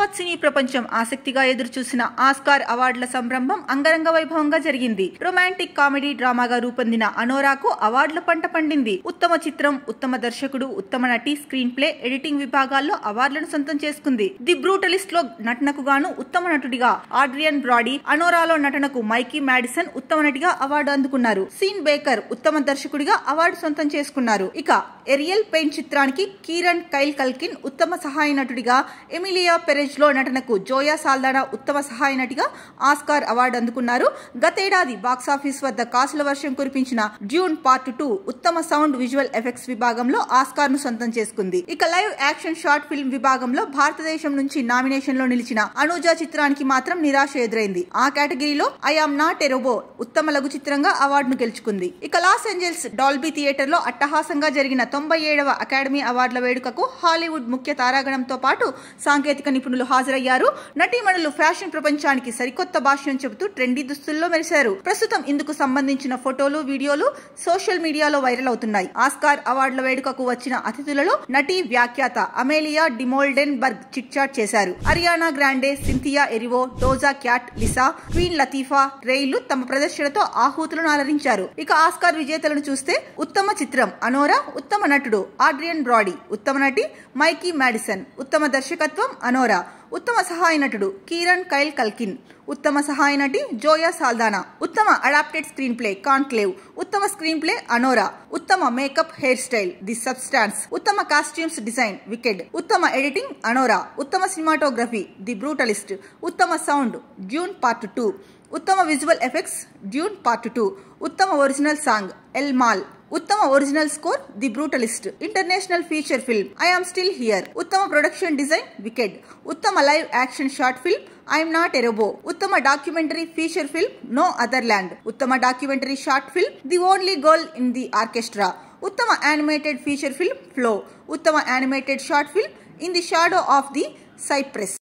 యావత్ సినీ ప్రపంచం ఆసక్తిగా ఎదురుచూసిన ఆస్కార్ అవార్డుల సంరంభం అంగరంగ వైభవంగా జరిగింది. రొమాంటిక్ కామెడీ డ్రామాగా రూపొందిన అనోరాకు అవార్డుల పంట పండింది. ఉత్తమ చిత్రం, ఉత్తమ దర్శకుడు, ఉత్తమ నటి, స్క్రీన్ ప్లే, ఎడిటింగ్ విభాగాల్లో అవార్డులను సొంతం చేసుకుంది. ది బ్రూటలిస్ట్ లో నటనకు గాను ఉత్తమ నటుడిగా ఆడ్రియన్ బ్రాడీ, అనోరాలో నటనకు మైకీ మాడిసన్ ఉత్తమ నటిగా అవార్డు అందుకున్నారు. సీన్ బేకర్ ఉత్తమ దర్శకుడిగా అవార్డు సొంతం చేసుకున్నారు. ఇక ఎరియల్ పెయింట్ చిత్రానికి కీరన్ కైల్ కల్కిన్ ఉత్తమ సహాయ నటుడిగా, ఎమిలియా పెరెజ్ లో నటనకు జోయా సాల్దానా ఉత్తమ సహాయ నటిగా ఆస్కార్ అవార్డు అందుకున్నారు. గతేడాది బాక్సాఫీస్ వద్ద కాసుల వర్షం కురిపించిన డ్యూన్ పార్ట్ 2 ఉత్తమ సౌండ్ విజువల్ ఎఫెక్ట్స్ విభాగంలో ఆస్కార్ ను సొంతం చేసుకుంది. ఇక లైవ్ యాక్షన్ షార్ట్ ఫిల్మ్ విభాగంలో భారతదేశం నుంచి నామినేషన్ లో నిలిచిన అనూజా చిత్రానికి మాత్రం నిరాశ ఎదురైంది. ఆ కేటగిరీలో I am not a robot ఉత్తమ లఘు చిత్రంగా అవార్డును గెలుచుకుంది. ఇక లాస్ ఏంజల్స్ డాల్బీ థియేటర్ లో అట్టహాసంగా జరిగిన 97వ అకాడమీ అవార్డుల వేడుకకు హాలీవుడ్ ముఖ్య తారాగణంతో పాటు సాంకేతిక నిపుణులు హాజరయ్యారు. నటీమణులు ఫ్యాషన్ ప్రపంచానికి సరికొత్త భాష్యం చెబుతూ ట్రెండీ దుస్తుల్లో మెరిశారు. ప్రస్తుతం ఇందుకు సంబంధించిన ఫోటోలు, వీడియోలు సోషల్ మీడియాలో వైరల్ అవుతున్నాయి. ఆస్కార్ అవార్డుల వేడుకకు వచ్చిన అతిథులలో నటి, వ్యాఖ్యాత Amelia Dimoldenburg chit chat చేశారు. Ariana Grande, Cynthia Erivo, Doja Cat, Lisa, Queen Latifah, రేయ్లు తమ ప్రదర్శనతో ఆహూతులను అలరించారు. ఇక ఆస్కార్ విజేతలను చూస్తే ఉత్తమ చిత్రం అనోరా, ఉత్తమ నటుడు ఆడ్రియన్ బ్రాడీ, ఉత్తమ నటి మైకీ మాడిసన్, ఉత్తమ దర్శకత్వం అనోరా, ఉత్తమ సహాయ నటుడు కీరన్ కైల్ కల్కిన్, ఉత్తమ సహాయ నటి జోయా సాల్దానా, ఉత్తమ అడాప్టెడ్ స్క్రీన్ ప్లే కాన్క్లేవ్, ఉత్తమ స్క్రీన్ ప్లే అనోరా, ఉత్తమ makeup hairstyle the Substance, ఉత్తమ కాస్ట్యూమ్స్ డిజైన్ వికెడ్, ఉత్తమ ఎడిటింగ్ అనోరా, ఉత్తమ సినిమాటోగ్రఫీ ది బ్రూటలిస్ట్, ఉత్తమ సౌండ్ డ్యూన్ పార్ట్ 2, ఉత్తమ విజువల్ ఎఫెక్ట్స్ డ్యూన్ పార్ట్ 2, ఉత్తమ ఒరిజినల్ సాంగ్ ఎల్ మాల్, ఉత్తమ original score the Brutalist, international feature film I am still here, ఉత్తమ production design Wicked, ఉత్తమ live action short film I'm not a robot, ఉత్తమ documentary feature film No Other Land, ఉత్తమ documentary short film The Only Girl in the Orchestra, ఉత్తమ animated feature film Flow, ఉత్తమ animated short film In the Shadow of the cypress.